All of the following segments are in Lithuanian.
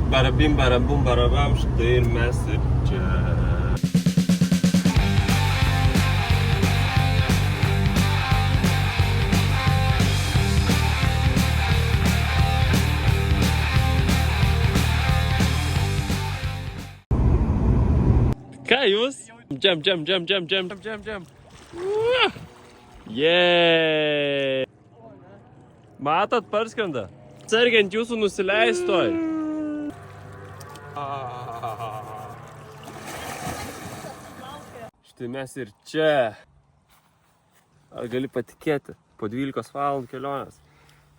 Barabim, barabum, barabam, štai ir mes ir čia. Ką jūs? Džem. Jeeeey. Matot, parskrenda? Sargiant jūsų nusileistoj. Štai mes ir čia. Ar gali patikėti? Po 12 valandų kelionės.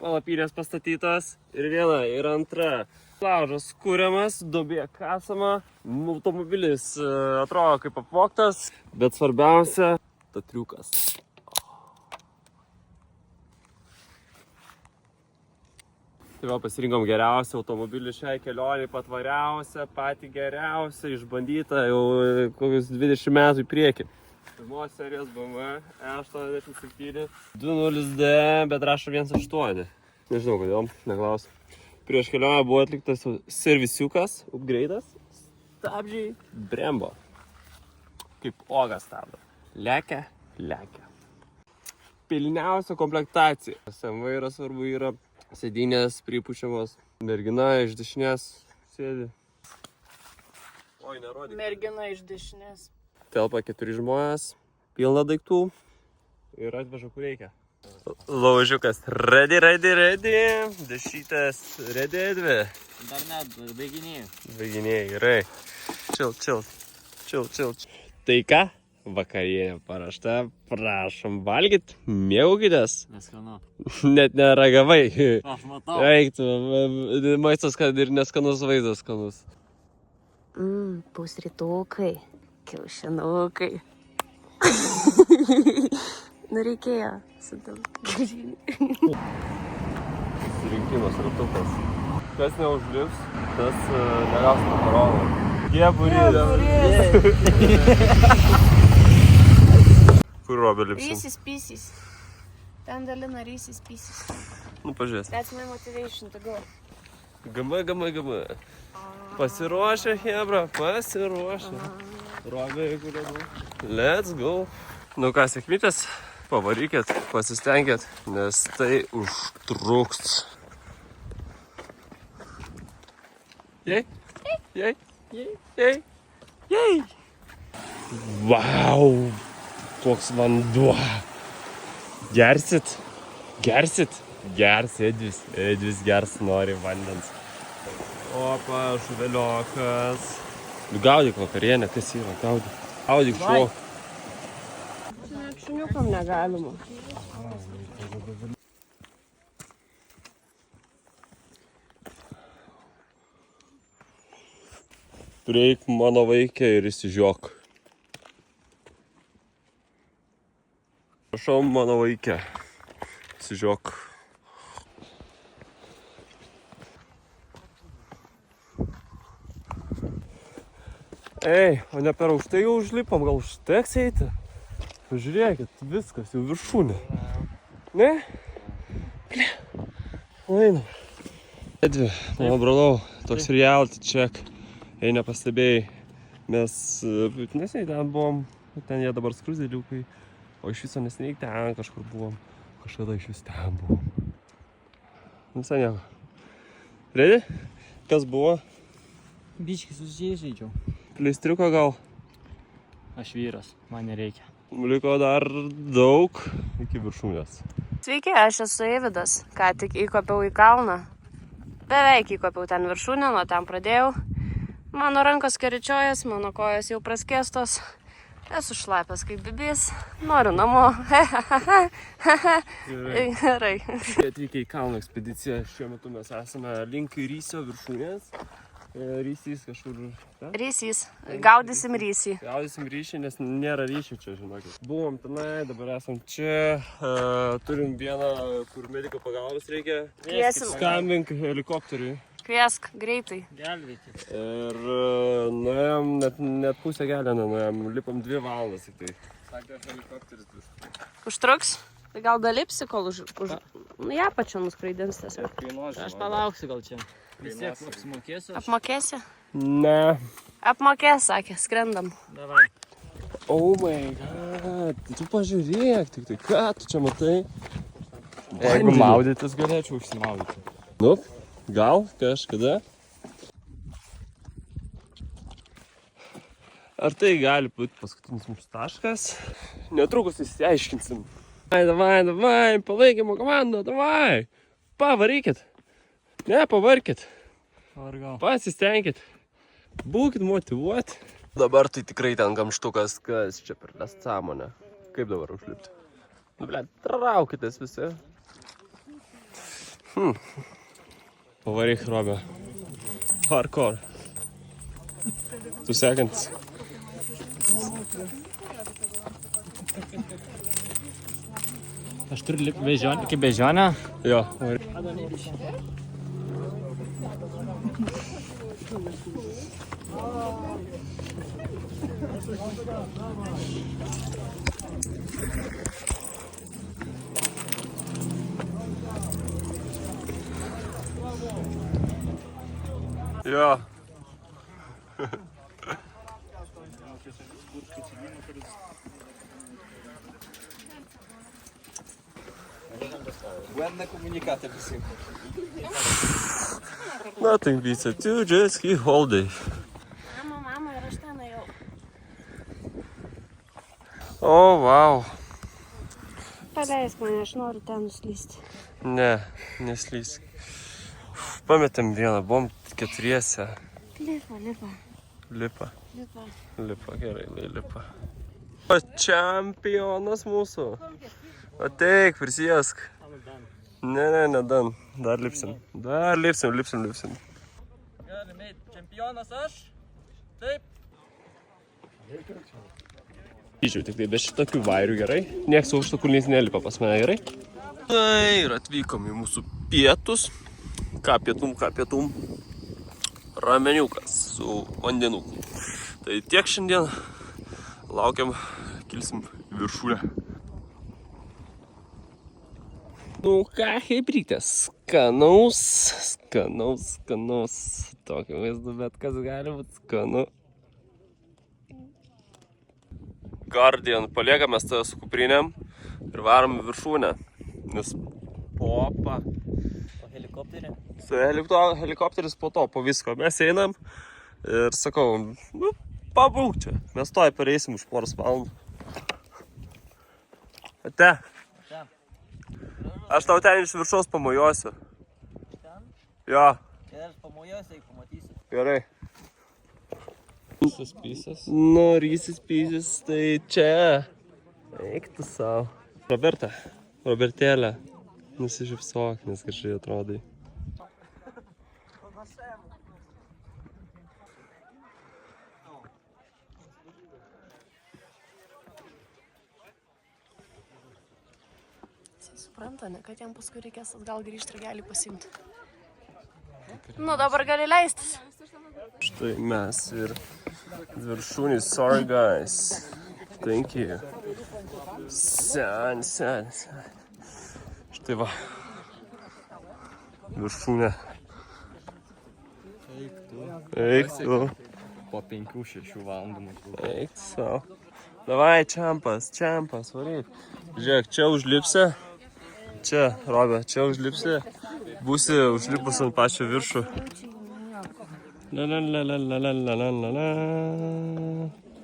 Palapinės pastatytos ir viena, ir antra. Laužas kuriamas, duobė kasama. Automobilis atrodo kaip apvogtas, bet svarbiausia – ta triukas. Tai va, pasirinkom geriausią automobilį šiai kelioniai, patvariausią, patį geriausią, išbandytą jau kokius 20 metų į priekį. Pirmos serijos BMW E87 2.0D, bet rašo 1.8. Nežinau kodėl, neklausiu. Prieš kelionę buvo atliktas servisiukas, upgrade'as, stabdžiai Brembo. Kaip oga stabdo. Lekia. Pilniausia komplektacija. Vairo svarbu yra sėdynės pripučiamos. Mergina iš dešinės sėdi. Oi, nerodyk. Mergina iš dešinės. Telpa 4 žmonės, pilna daiktų ir atveža kur reikia. Laužiukas ready. Dešytės ready dvi. Dar net, baiginiai. Baiginiai, gerai. Chill. Tai ką? Vakarienė parašta. Prašom valgyt, mėgaukitės. Neskanu. Net neragavai. Aš matau. Eiktų, maistas, kad ir neskanus vaizdas skanus. Pusrytukai, kiaušinukai. Nu reikėjo su tam gražinį. Surinkimas ratukas. Kas neužlips, tas negaus makaronų. Geburį. Kur Robė lipsim? Reese's Pieces. Ten dalina Reese's Pieces. Nu, pažiūrės. That's my motivation to go. Gama. Pasiruošę, Hebra, pasiruošę. Robė, jeigu labiau. Let's go. Nu ką, sėkmytės, pavarykit, pasistengit, nes tai užtruks. Jei. Vau, koks vanduo. Gersit? Edvis gers, nori vandens. Opa, žuveliokas. Gaudyk vakarienę, kas yra, gaudyk šok. Net šuniukam negalima. Prieik mano vaikę ir įsižiok. Prašau mano vaikę. Įsižiok. Ei, o ne per aukštai jau užlipom, gal užteks eiti? Žiūrėkit, viskas jau viršūnė. Ne? Ble. Einam. Edvi, mano brolau, toks reality check. Jei nepastebėjai, mes neseniai ten buvom, ten jie dabar skruzdėliukai, o iš viso neseniai ten kažkur buvom, kažkada iš vis ten buvom. Visai nieko. Ready? Kas buvo? Biškį susižeidžiau. Pleistriuko gal? Aš vyras, man nereikia. Liko dar daug iki viršūnės. Sveiki, aš esu Eividas. Ką tik įkopiau į kalną. Beveik įkopiau ten viršūnę, nuo ten pradėjau. Mano rankos keričiojas, mano kojas jau praskėstos. Esu šlapęs kaip bibys. Noriu namo. Gerai. Atvykę į kalno ekspediciją. Šiuo metu mes esame link Rysio viršūnės. Rysys kažkur... Rysys. Gaudysim rysį. Gaudysim ryšį, nes nėra ryšių čia, žinokit. Buvom tenai, dabar esam čia. Turim vieną, kur mediko pagalbos reikia. Kviesim. Skambink helikopteriui. Kviesk, greitai. Gelbėkit. Ir nuėjom, net pusę kelio nuėjom, lipom 2 valandas tik tai. Sakė, helikopteris bus. Užtruks? Tai gal dalipsi, kol už... Nu, ją pačią nuskraidins tiesiog. Aš palauksiu gal čia. Vis tiek apsimokėsiu. Apmokėsi? Ne. Apmokės, sakė, skrendam. Davai. Oh my god. Tai tu pažiūrėk, tik tai ką tu čia matai? Jeigu maudytis galėčiau užsimaudyti. Nu, gal kažkada. Ar tai gali būti paskutinis mūsų taškas? Netrukus įsiaiškinsim. Davai, palaikymo komanda, davai. Pavarykit. Ne, pavarkit. Vargal. Pasistengkit. Būkit motyvuoti. Dabar tai tikrai ten kamštukas, kas čia per nesąmonę. Kaip dabar užlipti? Nu, ble, traukitės visi. Pavaryk, Robė. Hardcore. Tu sekantis. Aš turiu lipti bežionę, iki bežionę. Jo, varyk. Jo. Błędne komunikaty wysyłam. Nothing beats a two jet ski holiday. Mama, ir aš ten jau. O, wow. Paleisk mane, aš noriu ten nuslysti. Ne, neslysk. Pametėm vieną, buvom keturiese. Lipa, gerai, lipa. O, čempionas mūsų. Ateik, prisijęsk. Ne, dan. Dar lipsim. Lipsim. Gali meit, čempionas aš. Taip. Įžiūrėjau, tik tai be šitokių vairių gerai. Niekas aukšto kulniais nelipa pas mane gerai. Tai ir atvykom į mūsų pietus. Ką pietum. Rameniukas su vandenuku. Tai tiek šiandien. Laukiam, kilsim viršūnę. Nu ką, hebrytės. Skanaus. Tokį vaizdą, bet kas gali būti skanu. Guardian, paliekame tą su kuprinėm ir varom į viršūnę. Nes popa. O helikopterį? Su helikopteris po to, po visko. Mes einam ir sakau, nu, pabūk čia. Mes toj pareisim už poros valandų. Ate. Aš tau ten iš viršaus pamojuosiu. Ten? Jo. Ir aš pamojuosiu, jeigu pamatysiu. Gerai. Rysis pysas. Nu, rysis pysas, tai čia. Eik tu savo. Robertėlė. Nusišypsok, nes gražiai atrodai. Supranta, ne, kad jam paskui reikės atgal grįžti ir gali pasimti. Nu, dabar gali leistis. Štai mes ir viršūnį. Sorry guys. Thank you. Sen. Štai va. Viršūnė. Eik tu. Po 5-6 valandų maždaug. Eik tu savo. Davai, čempas, varyk. Žiūrėk, čia užlipsi. Čia, Robė, čia užlipsi. Būsi užlipus ant pačio viršų.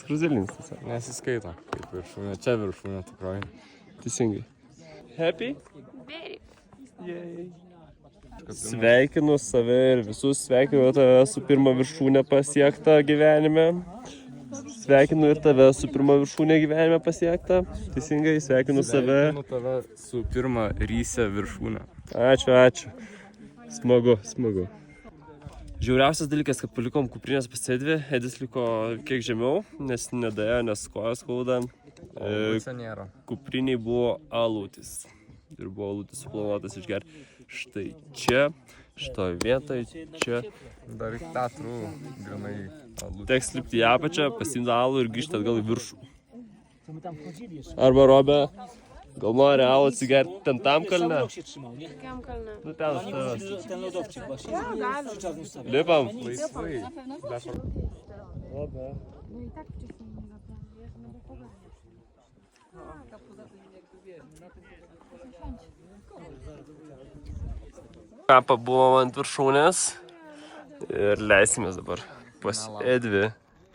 Skruzdėlinis tas. Nesiskaito kaip viršūnė, čia viršūnė tikroji. Teisingai. Happy? Very. Yay. Sveikinu save ir visus, sveikinu tave su pirma viršūnė pasiekta gyvenime. Sveikinu ir tave su pirma viršūnė gyvenime pasiekta. Teisingai, sveikinu save. Sveikinu tave su pirma ryse viršūnė. Ačiū. Smagu. Žiauriausias dalykas, kad palikom kuprinės pasidvi, Edis liko kiek žemiau, nes nedėjo, nes kojas skauda. Čia nėra. Kupriniai buvo alūtis. Ir buvo alūtis suplanuotas išgerti. Štai čia, šitoj vietoj, čia. Dar į teatrų grinai alų. Teks lipti į apačią, pasiimti alų ir grįžti atgal į viršų. Arba Robė, Gal nori alų atsigerti ten tam kalne? się trzymał, nie? Kokiam kalne? Nu ten Oni tas. mówili, że ten lodowczyk właśnie. Galim. Czarny sobie. Lipam. Laisvai. Ką pabuvom ant viršūnės ir leisimės dabar pas Edvi.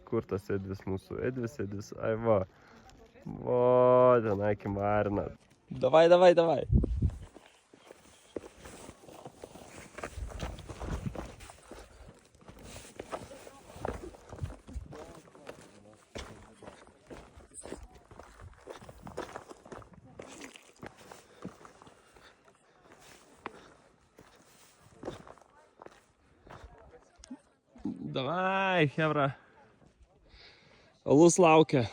Kur tas Edvis mūsų? Edvis. Ai va. Va, tenai kimarina. Davai. Davai, chebra. Alus laukia.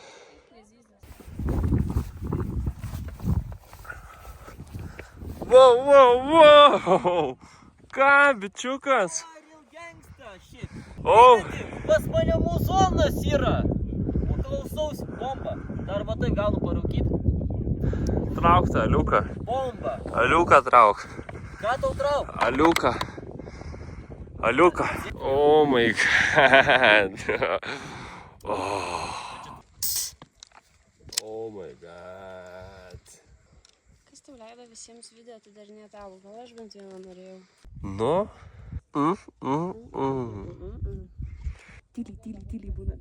Wow. Ką, bičiukas? O, Pas mane muzonas yra. Paklausaus bomba. Dar va taip gaunu parūkyti. trauk tą aliuką. Bomba. Aliuką trauk. Ką tau trauk? Aliuką. Oh my god. Oh my god. Kas tau leido visiems video atidarinėti alų? Gal aš bent vieną norėjau? Nu? Tyliai būna.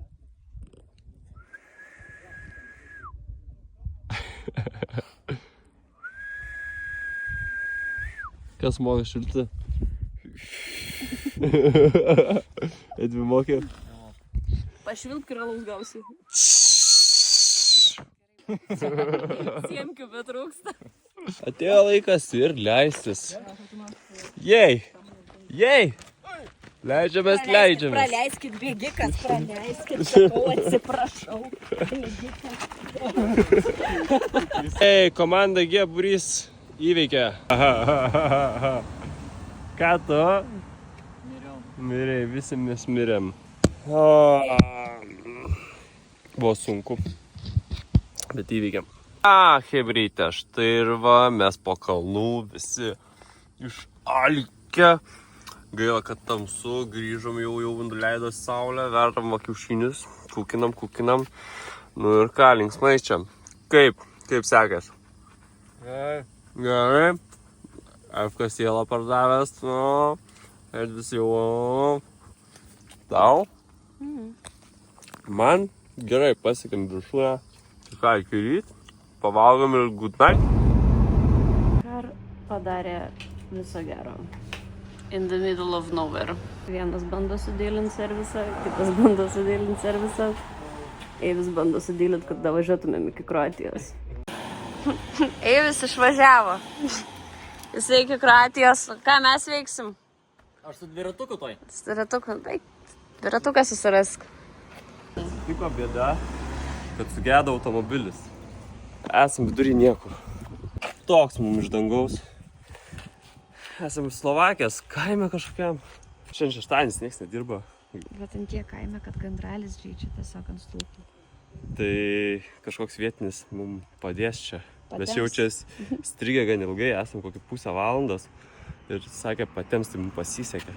Kas moka šilti? Edvi mokė. Pašvilpk ir alaus gausi. Siemkių betrūksta. Atėjo laikas ir leistis. Jei! Leidžiamės. Praleiskit bėgikas, sakau, atsiprašau. Ei, komanda G būrys įveikė. Ką tu? Mirėjai, visi mes mirėm. Buvo sunku, bet įveikėm. Hebrytė, štai ir va, mes po kalnų visi išalkę. Gaila, kad tamsu, grįžom jau nuleido saulę, vertam va kiaušinius, kukinam. Nu ir ką, linksmai čia. Kaip sekas? Gerai. FK sielą pardavęs, nu. Edvis jau. Tau? Man gerai pasiekėm viršūnę. Tai ką, iki ryt? Pavalgom ir good night. Kar padarė viso gero. In the middle of nowhere. Vienas bando sudėlinti servisą, kitas bando sudėlinti servisą. Eivis bando sudėlinti, kad davažiuotumėm iki Kroatijos. Eivis išvažiavo. Jisai iki Kroatijos. Ką mes veiksim? Aš su dviratuku toj. Dviratuką susirask. Tiko bėda, kad sugedo automobilis. Esam vidury niekur. Toks mums iš dangaus. Esam Slovakijos kaime kažkokiam. Šiandien šeštadienis, nieks nedirba. Bet ant tiek kaime, kad gandralis žaidžia tiesiog ant stulpų. Tai kažkoks vietinis mums padės čia. Mes Patems. jaučiasi strigę gan ilgai, esam kokį pusę valandos. Ir sakė, patiems tai mums pasisekė.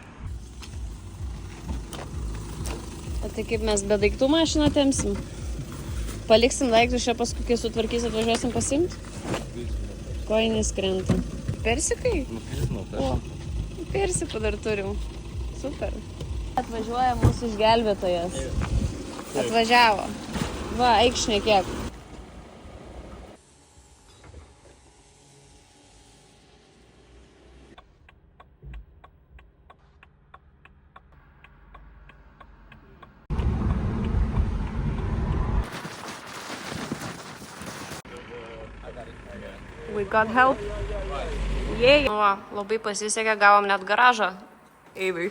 O tai kaip mes be daiktų mašiną tempsim? Paliksim daiktus čia paskui, kai sutvarkys, atvažiuosim pasimti? Koinės krenta. Persikai? O, persikų dar turim. Super. Atvažiuoja mūsų išgelbėtojas. Atvažiavo. Va, eik šnekėk. We got help. Jei. Va, labai pasisekė, gavom net garažą. Eivai.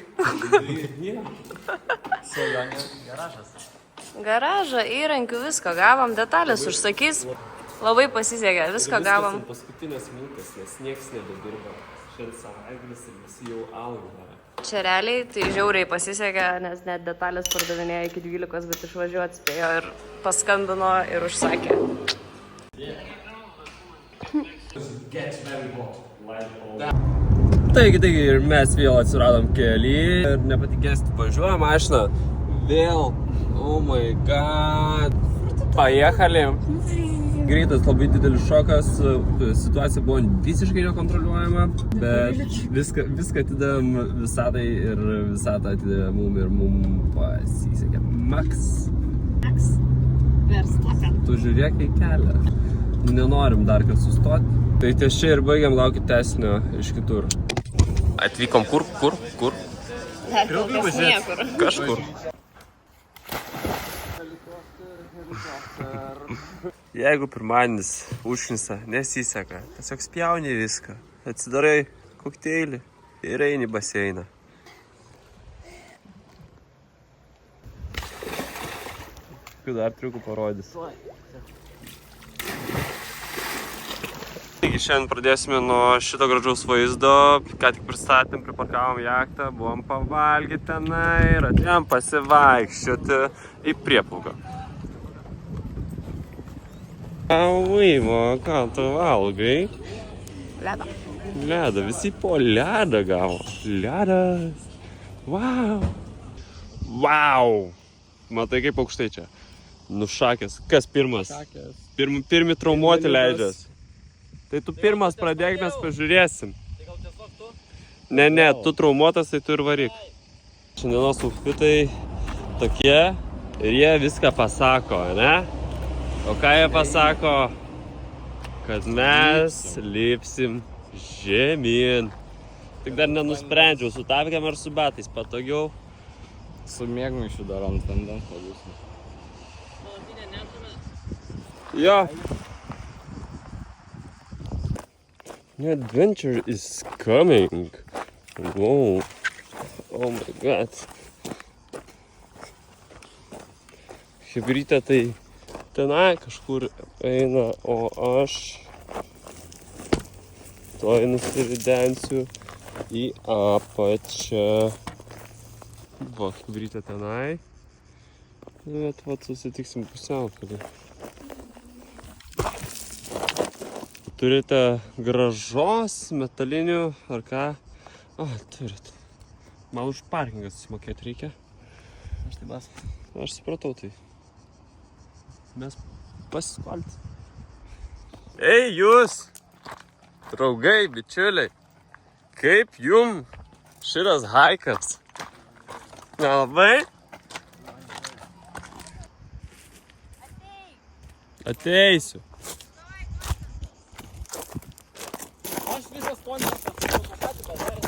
Garažą, įrankių, viską gavom, detalės užsakys. Labai pasisekė, viską gavom. Paskutinės minutės, nes nieks nebedirba. Šiandien savaitgalis ir visi jau algą. Čia realiai tai žiauriai pasisekė, nes net detalės pardavinėjo iki 12, bet išvažiuoti spėjo ir paskambino ir užsakė. Taigi, ir mes vėl atsiradom kely ir nepatikėsit, važiuoja mašina. Vėl, oh my god. Pajechali. Greitas labai didelis šokas, situacija buvo visiškai nekontroliuojama, bet viską atidavėm visatai ir visatą atidavėm mum ir mum pasisekė. Max. Tu žiūrėk į kelią. Nenorim dar kad sustoti. Tai ties čia ir baigiam, laukit tęsinio iš kitur. Atvykom kur? Niekur. Kažkur. Jeigu pirmadienis užknisa, nesiseka, tiesiog spjauni viską, atsidarai kokteilį ir eini į baseiną. Kokių dar triukų parodys. Taigi šiandien pradėsime nuo šito gražaus vaizdo, ką tik pristatėm, priparkavom jachtą, buvom pavalgyti tenai ir atėjom pasivaikščioti į Prieplauką. Vaimo, ką tu valgai? Ledą. Ledą, visi po ledą gavo. Ledas. Wow. Wow. Matai kaip aukštai čia. Nušakęs. Kas pirmas? Pirmi traumuoti leidžias. Tai tu pirmas pradėk, mes pažiūrėsim. Ne, tu traumuotas, tai tu ir varyk. Šiandienos outfitai tokie ir jie viską pasako, ne? O ką jie pasako? Kad mes lipsim žemyn. Tik dar nenusprendžiau, su tapkėm ar su batais patogiau. Su mėgmaišiu dar ant vandens pabūsim. Jo. New adventure is coming. Wow. Oh my god. Hebrytė tai tenai kažkur eina, o aš toj nusiridensiu į apačią. Va, Hebrytė tenai. Bet vat susitiksim pusiaukelį. Turite grąžos, metalinių ar ką? Turit. Man už parkingą susimokėti reikia. Aš supratau tai. Mes pasiskolinti. Ei, jūs! Draugai, bičiuliai! Kaip jum šitas haikas? Nelabai? Ateisiu. Aš visas ponės patį padaręs.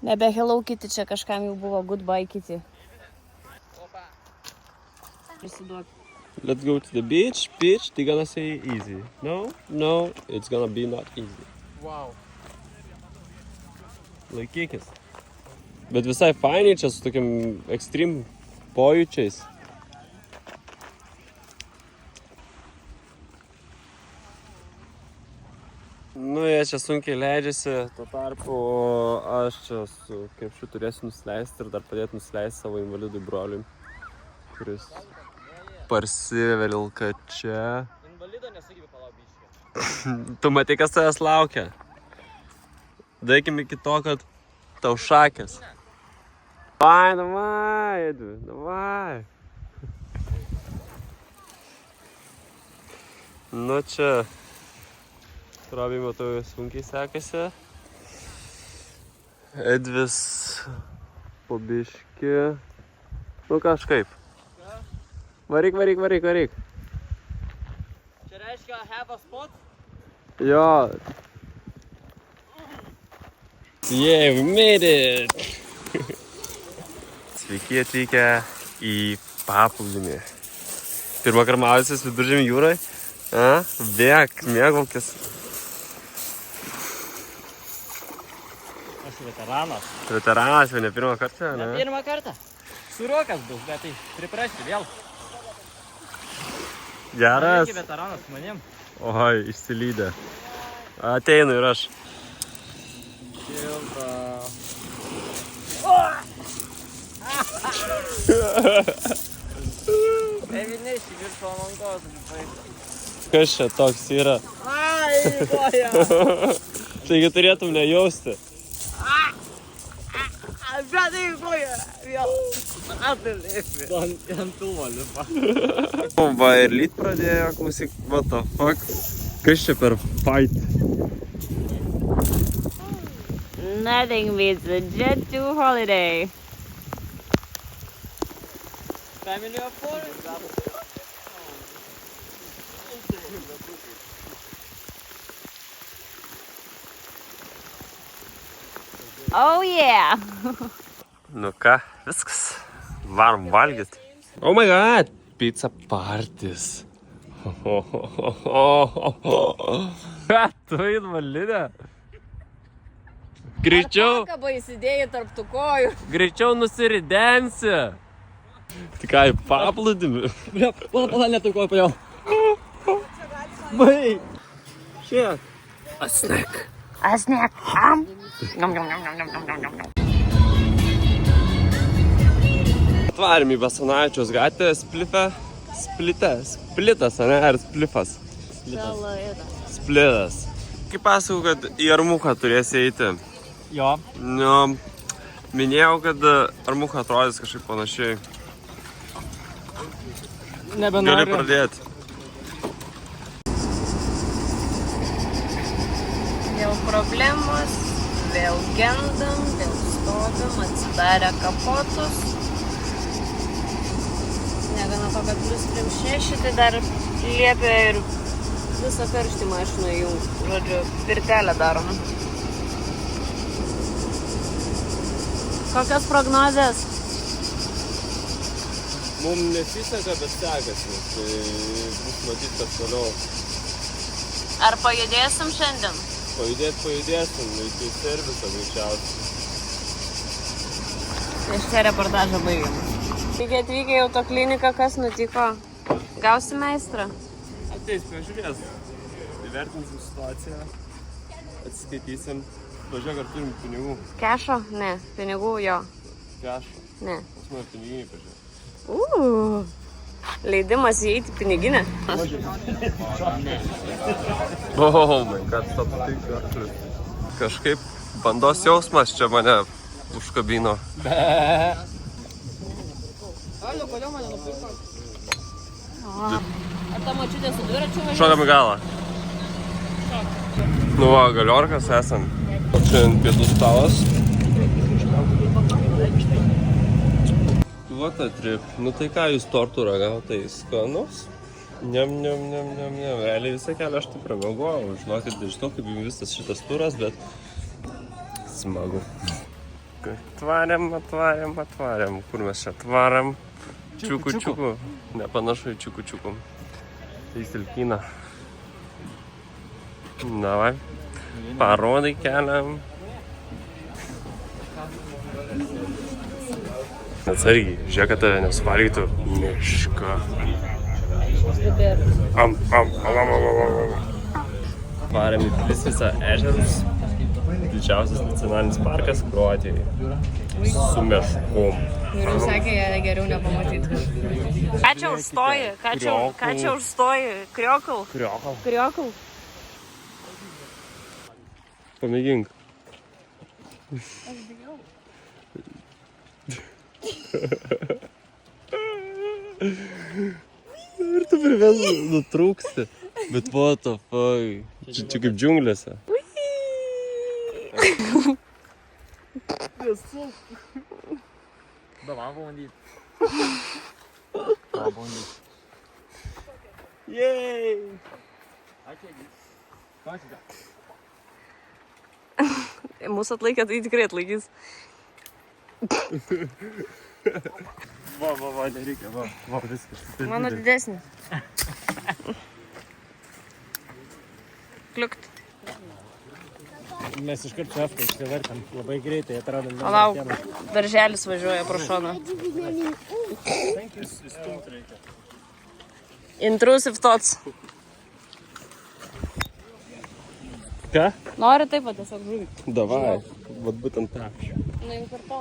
Nebe Hello Kitty, čia kažkam jau buvo Goodbye Kitty. Prisiduok. Let's go to the beach. Beach, they gonna say easy. No, it's gonna be not easy. Wow. Laikykis. Bet visai fainiai čia su tokiam ekstrem pojūčiais. Nu, jie čia sunkiai leidžiasi, tuo tarpu aš čia su krepšiu turėsiu nusileisti ir dar padėti nusileisti savo invalidui broliui, kuris parsivelka čia. Invalido nesugebė palaubiškė. Tu matai, kas tavęs laukia. Daikim iki to, kad tau šakės. Davai, Edvi, davai. Nu čia, Robiai, matau, sunkiai sekasi. Edvis po biškį. Nu kažkaip. Varyk. Čia reiškia have a spot? Jo. Yeah, we made it! Sveiki atvykę į paplūdimį. Pirmą kartą maudysis Viduržemio jūroj. Bėk, mėgaukis. Aš veteranas. Veteranas jau ne pirmą kartą, ne? Pirmą kartą. Surokas bus, bet tai priprasti vėl. Geras. Reikia veteranas su manim. Oi, išsilydė. Ateinu ir aš. Šilta. Evinėški virš palankos. Kas čia toks yra? Ai, koja. Taigi turėtum nejausti. Bet tai koja. Vėl. Atalėpė. Ant tuvo lipa. Va ir lyt pradėjo, klausyk, what the fuck. Kas čia per fight? Nothing beats a Jet 2 holiday. Family of four. Oh yeah! Nu ką, viskas. Varom valgyt. Oh my god, pizza partys. Ką, tu invalidė? Greičiau, Kabą įsidėjai tarp tų kojų. greičiau nusiridensi. Tai ką, į paplūdimį? Pala, netukoju, pajau. Bai. Šiek. A snack. Asnek. Atvarėm į Basanavičiaus gatvę, splitas, ane, ar splifas? Splitas. Kaip pasakau, kad į Armuchą turėsi eiti. Jo. Nu, minėjau, kad Armucha atrodys kažkaip panašiai. Gali Nebenoriu. pradėti. Vėl problemos, vėl gendam, vėl stovim, atsidarę kapotus. Negana to, kad plus 3,6, tai dar liepia ir visą karštį mašiną įjungti. Žodžiu, pirtelę darom. Kokios prognozės? Mums nesiseka, bet sekasi. Tai bus matyti, kad toliau Ar pajudėsim šiandien? pajudėsim, iki serviso greičiausiai. Iš čia reportažą baigiam. Taigi atvykę į autokliniką, kas nutiko? Gausi meistrą? Ateis, pažiūrės. Įvertinsim situaciją. Atsiskaitysim. Važiuok, ar turim pinigų. Kešo? Ne. Pinigų jo. Kešo. Ne. Pas mane piniginiai pažiūrės. Leidimas įeiti piniginę. Oh my god, stop tik arklius. Kažkaip bandos jausmas čia mane užkabino. Ar ta močiutė su dviračiu važiuoja? Šokam į galą. Nu va, galiorkas esam. Šiandien pietų stalas. Va ta trip. Nu tai ką jūs tortų ragavo, tai skanus? Niam. Realiai visą kelią aš taip ragavau. Žinokit, nežinau kaip jums visas šitas turas, bet smagu. Atvarėm. Kur mes čia atvaram? Čiuku. Nepanašu į čiuku. Tai silkina. Na va, parodai keliam. Atsargiai, žiūrėk, kad tave nesuvalgytų mišką. Varėm į Plisvicą ežerus. Didžiausias nacionalinis parkas Kroatijoje. Su meškom. Ir jūs sakė, geriau nepamatyti. Ką čia užstoji? Ką čia užstoji? Kriokal? Kriokal? Pamėgink. Ir tu privės nutrūksti. Bet what the fuck. Čia kaip džiunglėse. Давай пабandyti. Yay! Mūsų atlaikė, tai tikrai atlaikys. Va, nereikia, va, viskas. Mano didesnis. Kliukt. Mes iškart čia apkai išsivertėm. Labai greitai atradom. Palauk, darželis važiuoja pro šoną. Intrusive thoughts. Ką? Nori taip pat tiesiog žuvį. Davai, vat būtent tą. Nuimk per to.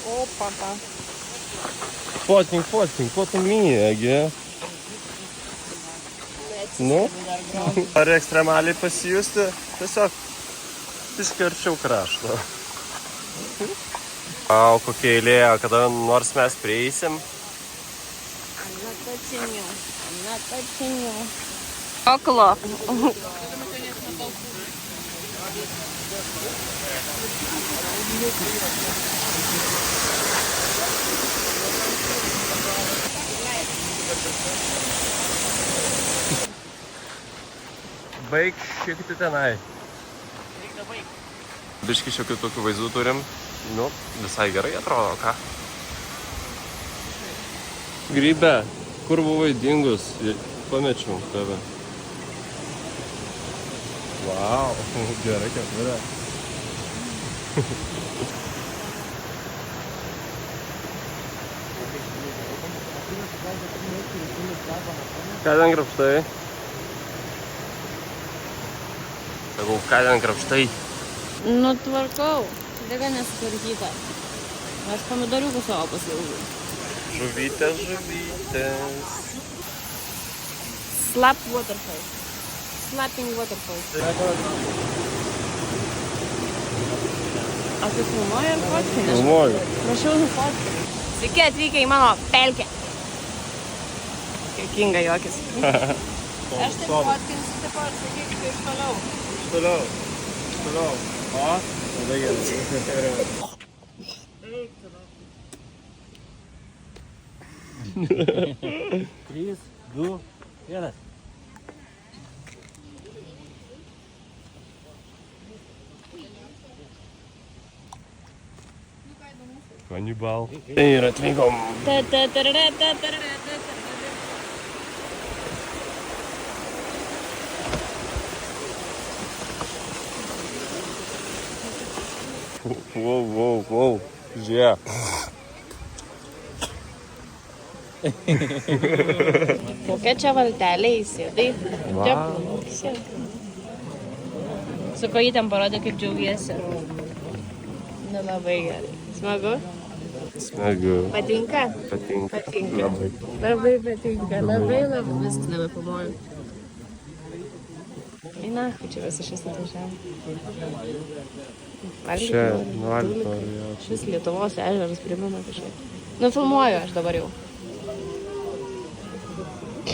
O, papa. Fotkink, potom mėgi. Nu, ar ekstremaliai pasijusti, tiesiog iškarčiau krašto. O kokia eilė, kada nors mes prieisim. Oklo. Baig šiekti tenai. Biški šiokių tokių vaizdų turim. Nu, visai gerai atrodo, ką? Grybe, kur buvai dingus? Pamečiau tave. Vau, gerai kepurė. Ką ten krapštai? Sakau, ką ten krapštai? Nu, tvarkau. Dega nesutvarkyta. Aš pomidoriukų savo pasilgau. Žuvytės, žuvytės. Slap waterfall. Slapping waterfall. Ar tu filmuoji ar fotkinį? Filmuoju. Prašau, nufotkinį. Sveiki atvykę į mano pelkę. Juokinga juokis. Aš taip fotkinsiu, taip pat sakyk, iš toliau. Toliau. O? Labai gerai. 3, 2, 1. Kanibal. Ir atvykom. Wow. Žiūrėk. Kokia čia valtelė įsėdai? Su kojytėm parodė, kaip džiaugiesi. Nu, labai gerai. Smagu? Smagu. Patinka? Patinka. Labai patinka. Labai viskas nebepilnuoju. Eina, čia visi šis atvažiavo. Čia, nuvalgyti. Šis Lietuvos ežeras primena kažkaip. Nufilmuoju aš dabar jau.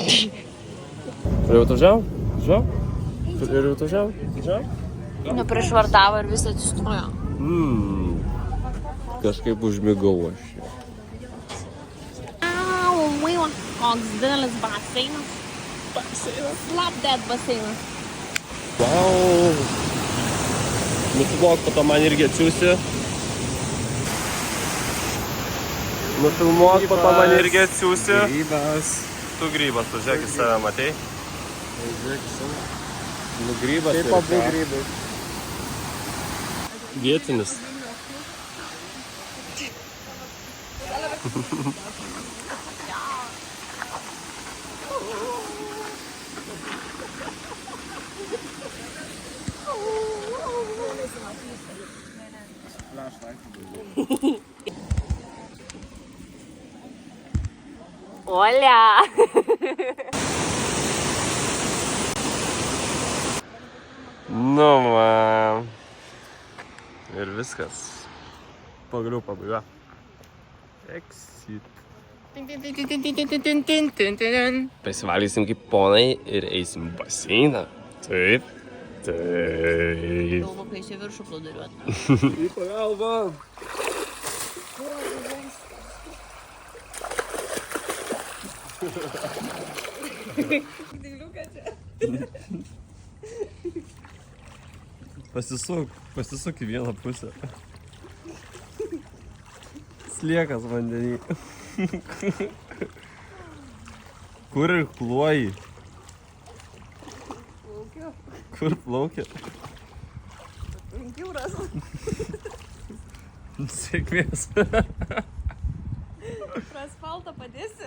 Ir jau atvažiavo? Nu, prišvartavo ir visi atsistojo. Kažkaip užmigau aš. Koks didelis baseinas. Slap that baseinas. Wow. Nufilmuok, po to man irgi atsiųsi. Nufilmuok, po to man irgi atsiųsi. Grybas. Tu grybas, tu žiūrėk į save, matei? Nu, grybas. Taip, abu grybai. Vietinis. Оля! Nu, man. Ir viskas. Pagaliau pabaiga. Exit. Pasivalysim kaip ponai ir eisim į baseiną. Taip. Galvo, kai čia viršų plūduriuot. Į pagalbą. Pasisuk į vieną pusę. Sliekas vandenį. Kur ir kluoji? Kur plaukia? Jūras. Sėkmės. Pro asfaltą padėsi.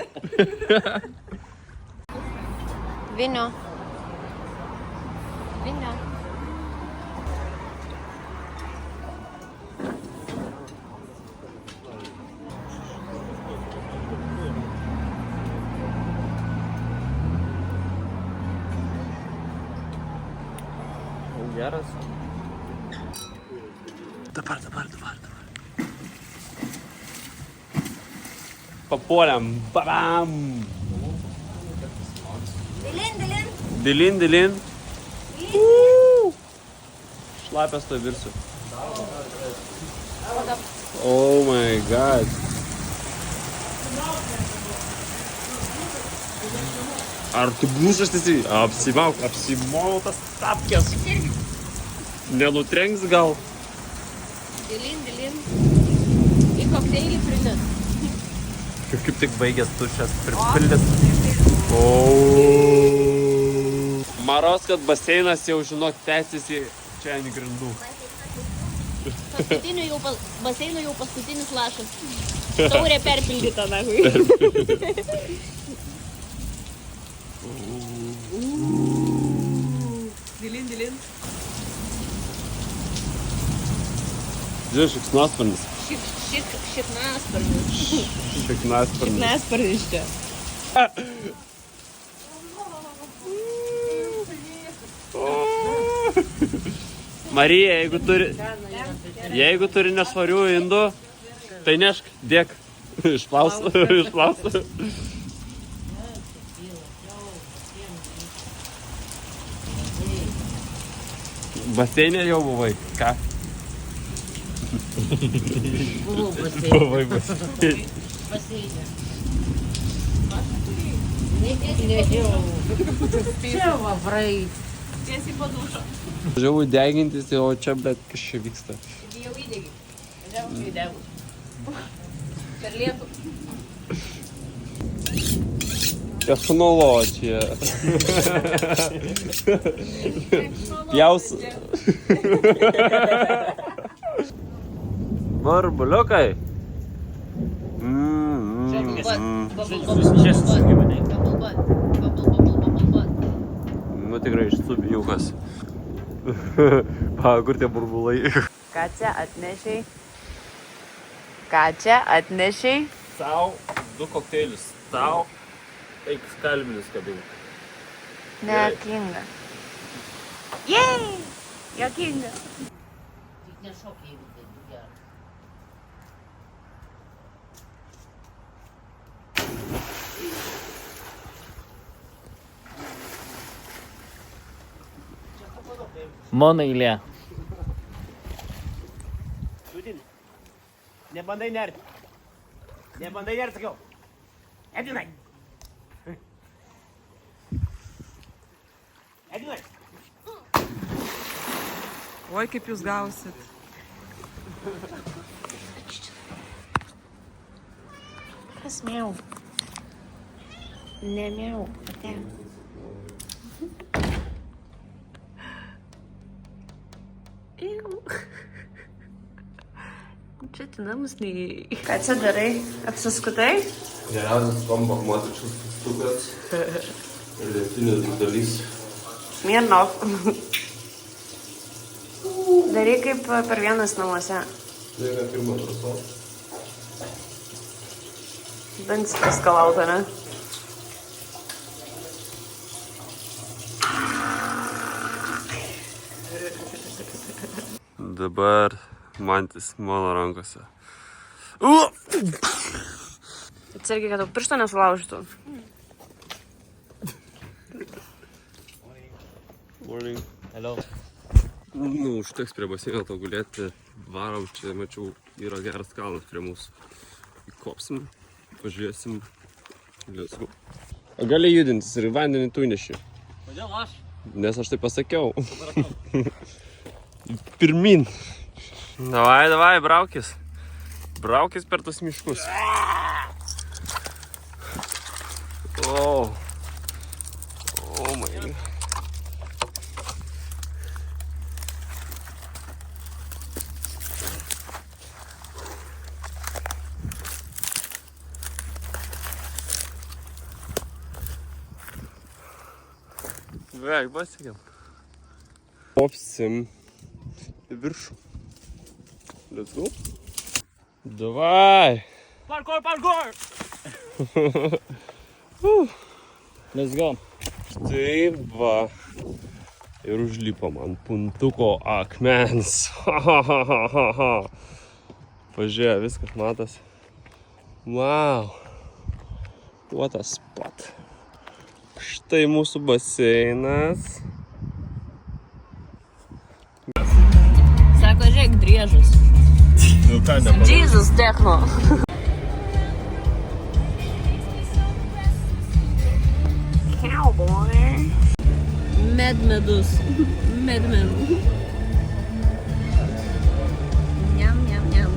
Vinio. Geras. Dabar. Papuoliam. Bam. Dilin. Šlapęs to virsiu. Oh my god. Ar tu būsas esi? Apsimauk tas tapkės. Nenutrenks gal? Dilin. Į kokteilį pridėt. Kaip tik baigęs tušęs pripildęs. Maros, kad baseinas jau žinok tęsiasi čia ant grindų. Baseino jau paskutinis lašas. Taurė perpildyta, nahui. Dilin. Žiūrėk, šikšnosparnis. Šiknasparnis. Šiknasparnis čia. Marija, jeigu turi nešvarių indų, tai nešk, dėk. Išplaus. Baseinė jau buvai, ką? Buvai baseinė. Čia va, vrai. Tiesiai po dušo. Važiavau degintis, o čia, bet, kas čia vyksta. Jau įdegi. Važiavau įdegu. Per lietų. Technologija. Pjaus. Barbuliukai. Nu tikrai išsubiniukas. Kur tie burbulai? Ką čia atnešiai? Tau 2 kokteilius. Tau eik skalbinis kabink. Nejokinga. Jej! Jokinga. Tik nešok, jeigu tai gerai. Mano eilė. Nebandai nerti. Sakiau. Edvinai. Oi, kaip jūs gausit. Kas miau? Ne miau, ate. Čia tinamus nei. Ką čia darai? Apsiskutai? Geriausias kombo motričius stukas ir lietinis dalys. Smirnov. Darai kaip per vienas namuose. Lieka pirmo truso. Dantis paskalauta, ne? Dabar mantis mano rankose. Atsargiai, kad tau piršto nesulaužytų. Morning. Hello. Nu, užteks prie baseino to gulėti. Varom, čia mačiau, yra geras kalnas prie mūsų. Įkopsim, pažiūrėsim. Liesgu. O gali judintis ir vandenį tu neši. Kodėl aš? Nes aš tai pasakiau. Pirmin. Davai, braukis. Braukis per tus miškus. Oh my god. Beveik pasiekėm. Kopsim į viršų. Let's go. Davai. Parkour! Let's go. Štai va. Ir užlipom ant puntuko akmens. Pažiūrėjau, viskas matas. Wow. What a spot. Štai mūsų baseinas. Sako, žiūrėk, driežas. Nu ką, nepadarė. Jesus techno. Cowboy. Medus. Medmenų. Niam, niam, niam.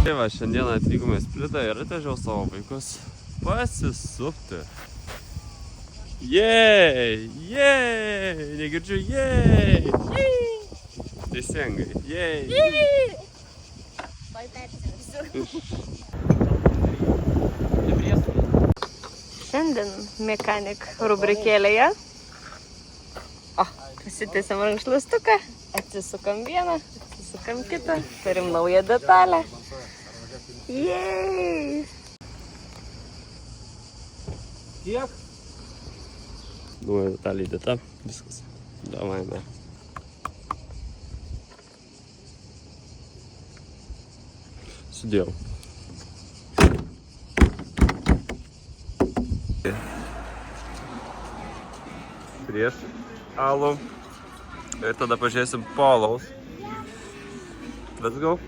Tai va, šiandieną atvykome į Splitą ir atvežiau savo vaikus pasisupti. Jei, jei, negirdžiu, jei. Teisingai, jei. Šiandien mekanik rubrikėlėje. O, pasitiesiam rankšluostuką, atsisukam vieną, atsisukam kitą, turim naują detalę. Jej! Kiek? Nauja detalė įdėta, viskas. Davai, ne. Sudėjau. Prieš alų ir tada pažiūrėsim po alaus. Let's go.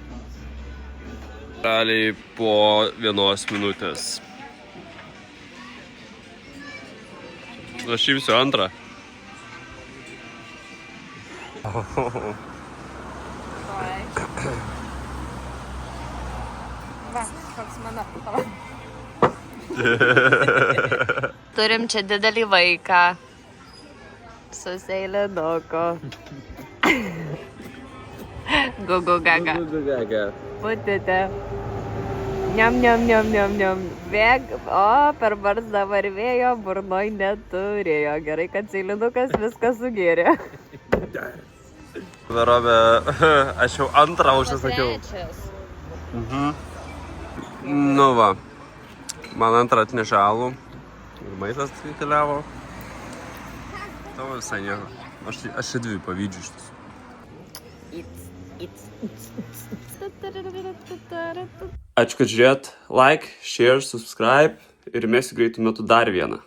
Realiai po 1 minutės. Aš imsiu antrą. Va, koks mano. Turim čia didelį vaiką. Su seilinuku. Gugu gaga. Putite. Niam, niam, niam, niam, niam. Bėg. O, per barzdą varvėjo, burnoj neturėjo. Gerai, kad seilinukas viską sugėrė. Verobė, aš jau antrą užsisakiau. Nu va, man antrą atnešė alų ir maistas keliavo. Tavo visai nieko. Aš čia 2 pavydžiu iš tiesų. Ačiū, kad žiūrėjot. Like, share, subscribe ir mėsiu greitų metų dar vieną.